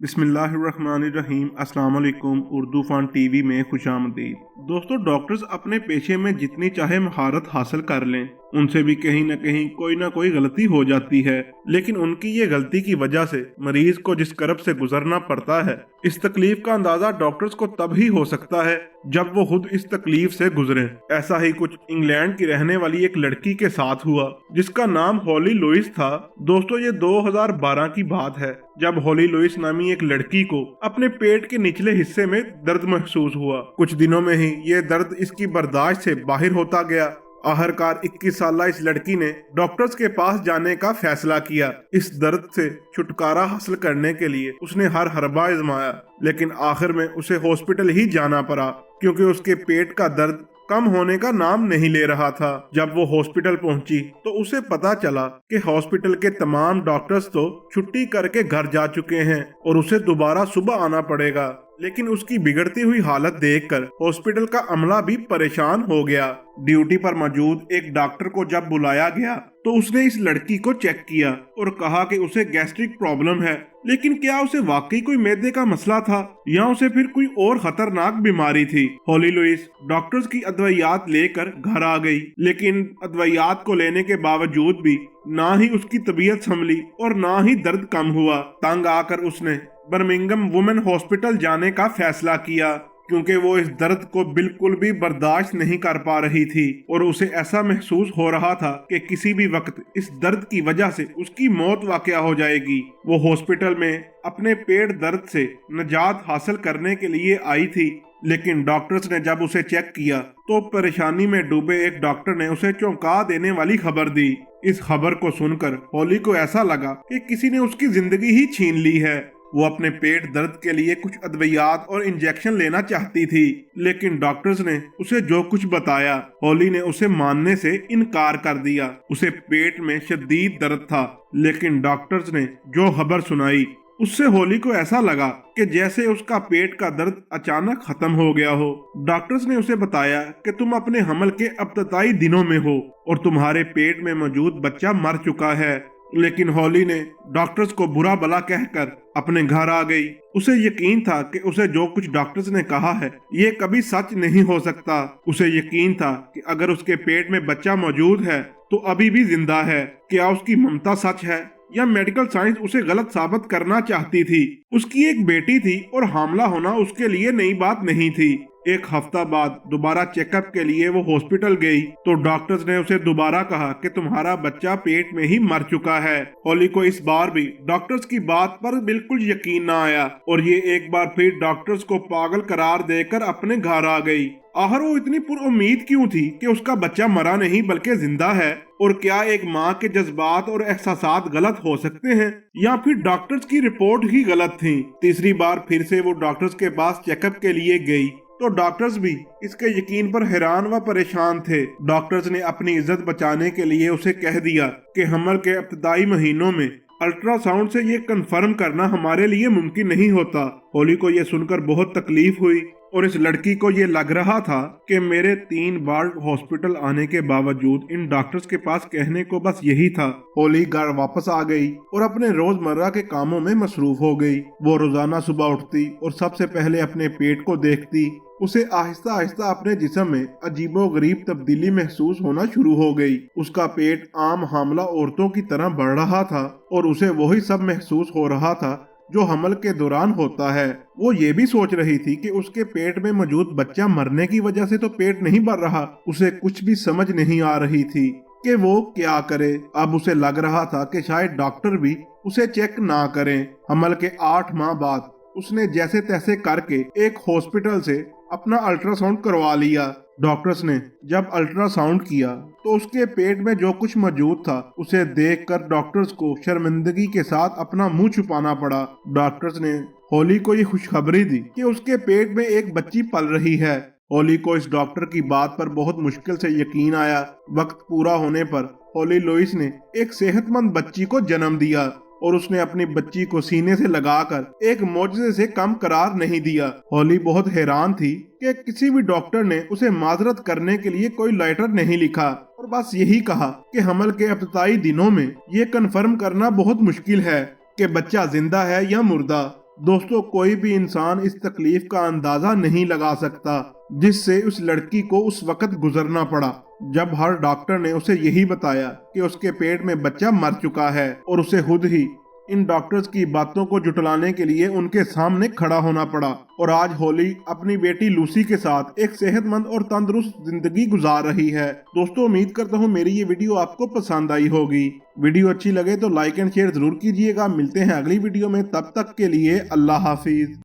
बिस्मिल्लाहिर्रहमानिर्रहीम। अस्सलाम वालेकुम। उर्दू फन टीवी में खुशामदीद। दोस्तों, डॉक्टर्स अपने पेशे में जितनी चाहे महारत हासिल कर लें, उनसे भी कहीं ना कोई गलती हो जाती है। लेकिन उनकी ये गलती की वजह से मरीज को जिस करब से गुजरना पड़ता है, इस तकलीफ का अंदाजा डॉक्टर्स को तब ही हो सकता है जब वो खुद इस तकलीफ से गुजरें। ऐसा ही कुछ इंग्लैंड की रहने वाली एक लड़की के साथ हुआ जिसका नाम हॉली लुइस था। दोस्तों, ये 2012 की बात है जब हॉली लुइस नामी एक लड़की को अपने पेट के निचले हिस्से में दर्द महसूस हुआ। कुछ दिनों में ही ये दर्द इसकी बर्दाश्त से बाहर होता गया। आखिरकार 21 साल इस लड़की ने डॉक्टर्स के पास जाने का फैसला किया। इस दर्द से छुटकारा हासिल करने के लिए उसने हर हरबा आजमाया, लेकिन आखिर में उसे हॉस्पिटल ही जाना पड़ा क्योंकि उसके पेट का दर्द कम होने का नाम नहीं ले रहा था। जब वो हॉस्पिटल पहुंची तो उसे पता चला कि हॉस्पिटल के तमाम डॉक्टर्स तो छुट्टी करके घर जा चुके हैं और उसे दोबारा सुबह आना पड़ेगा। लेकिन उसकी बिगड़ती हुई हालत देखकर हॉस्पिटल का अमला भी परेशान हो गया। ड्यूटी पर मौजूद एक डॉक्टर को जब बुलाया गया तो उसने इस लड़की को चेक किया और कहा कि उसे गैस्ट्रिक प्रॉब्लम है। लेकिन क्या उसे वाकई कोई मैदे का मसला था या उसे फिर कोई और खतरनाक बीमारी थी? हॉली लुइस डॉक्टर्स की अद्वियात लेकर घर आ गई, लेकिन अद्वियात को लेने के बावजूद भी ना ही उसकी तबीयत संभली और ना ही दर्द कम हुआ। तंग आकर उसने बर्मिंघम वुमेन हॉस्पिटल जाने का फैसला किया क्योंकि वो इस दर्द को बिल्कुल भी बर्दाश्त नहीं कर पा रही थी और उसे ऐसा महसूस हो रहा था कि किसी भी वक्त इस दर्द की वजह से उसकी मौत वाक़या हो जाएगी। वो हॉस्पिटल में अपने पेट दर्द से निजात हासिल करने के लिए आई थी, लेकिन डॉक्टर्स ने जब उसे चेक किया तो परेशानी में डूबे एक डॉक्टर ने उसे चौंका देने वाली खबर दी। इस खबर को सुनकर हॉली को ऐसा लगा कि किसी ने उसकी जिंदगी ही छीन ली है। वो अपने पेट दर्द के लिए कुछ अद्वियात और इंजेक्शन लेना चाहती थी, लेकिन डॉक्टर्स ने उसे जो कुछ बताया, हॉली ने उसे मानने से इनकार कर दिया। उसे पेट में शदीद दर्द था, लेकिन डॉक्टर्स ने जो खबर सुनाई उससे हॉली को ऐसा लगा कि जैसे उसका पेट का दर्द अचानक खत्म हो गया हो। डॉक्टर्स ने उसे बताया कि तुम अपने हमल के इब्तदाई दिनों में हो और तुम्हारे पेट में मौजूद बच्चा मर चुका है। लेकिन हॉली ने डॉक्टर्स को बुरा भला कहकर अपने घर आ गई। उसे यकीन था कि उसे जो कुछ डॉक्टर्स ने कहा है ये कभी सच नहीं हो सकता। उसे यकीन था कि अगर उसके पेट में बच्चा मौजूद है तो अभी भी जिंदा है। क्या उसकी ममता सच है या मेडिकल साइंस उसे गलत साबित करना चाहती थी? उसकी एक बेटी थी और हामला होना उसके लिए नई बात नहीं थी। एक हफ्ता बाद दोबारा चेकअप के लिए वो हॉस्पिटल गई तो डॉक्टर्स ने उसे दोबारा कहा कि तुम्हारा बच्चा पेट में ही मर चुका है। हॉली को इस बार भी डॉक्टर्स की बात पर बिल्कुल यकीन न आया और ये एक बार फिर डॉक्टर्स को पागल करार देकर अपने घर आ गई। आखिर वो इतनी पुरुम्मीद क्यों थी कि उसका बच्चा मरा नहीं बल्कि जिंदा है? और क्या एक माँ के जज्बात और एहसासात गलत हो सकते हैं या फिर डॉक्टर्स की रिपोर्ट ही गलत थी? तीसरी बार फिर से वो डॉक्टर्स के पास चेकअप के लिए गई तो डॉक्टर्स भी इसके यकीन पर हैरान व परेशान थे। डॉक्टर्स ने अपनी इज्जत बचाने के लिए उसे कह दिया कि हमल के इब्तदाई महीनों में अल्ट्रासाउंड से ये कंफर्म करना हमारे लिए मुमकिन नहीं होता। हॉली को ये सुनकर बहुत तकलीफ हुई और इस लड़की को ये लग रहा था कि मेरे 3 बार हॉस्पिटल आने के बावजूद इन डॉक्टर्स के पास कहने को बस यही था। हॉली घर वापस आ गई और अपने रोजमर्रा के कामों में मसरूफ हो गई। वो रोजाना सुबह उठती और सबसे पहले अपने पेट को देखती। उसे आहिस्ता आहिस्ता अपने जिस्म में अजीबोगरीब तब्दीली महसूस होना शुरू हो गई। उसका पेट आम हामला औरतों की तरह बढ़ रहा था और उसे वही सब महसूस हो रहा था जो हमल के दौरान होता है। वो ये भी सोच रही थी कि उसके पेट में मौजूद बच्चा मरने की वजह से तो पेट नहीं भर रहा। उसे कुछ भी समझ नहीं आ रही थी कि वो क्या करे। अब उसे लग रहा था कि शायद डॉक्टर भी उसे चेक ना करें। हमल के 8 माह बाद उसने जैसे तैसे करके एक हॉस्पिटल से अपना अल्ट्रासाउंड करवा लिया। डॉक्टर्स ने जब अल्ट्रासाउंड किया तो उसके पेट में जो कुछ मौजूद था उसे देखकर डॉक्टर्स को शर्मिंदगी के साथ अपना मुंह छुपाना पड़ा। डॉक्टर्स ने हॉली को ये खुशखबरी दी कि उसके पेट में एक बच्ची पल रही है। हॉली को इस डॉक्टर की बात पर बहुत मुश्किल से यकीन आया। वक्त पूरा होने पर हॉली लुइस ने एक सेहतमंद बच्ची को जन्म दिया और उसने अपनी बच्ची को सीने से लगाकर एक मौजज़े से कम करार नहीं दिया। हॉली बहुत हैरान थी कि किसी भी डॉक्टर ने उसे माजरत करने के लिए कोई लेटर नहीं लिखा और बस यही कहा कि हमल के इब्तदाई दिनों में ये कन्फर्म करना बहुत मुश्किल है कि बच्चा जिंदा है या मुर्दा। दोस्तों कोई भी इंसान इस तकलीफ का अंदाजा नहीं लगा सकता जिससे उस लड़की को उस वक्त गुजरना पड़ा, जब हर डॉक्टर ने उसे यही बताया कि उसके पेट में बच्चा मर चुका है और उसे खुद ही इन डॉक्टर्स की बातों को जुटलाने के लिए उनके सामने खड़ा होना पड़ा। और आज होली अपनी बेटी लूसी के साथ एक सेहतमंद और तंदुरुस्त जिंदगी गुजार रही है। दोस्तों उम्मीद करता हूँ मेरी ये वीडियो आपको पसंद आई होगी। वीडियो अच्छी लगे तो लाइक एंड शेयर जरूर कीजिएगा। मिलते हैं अगली वीडियो में, तब तक के लिए अल्लाह हाफिज।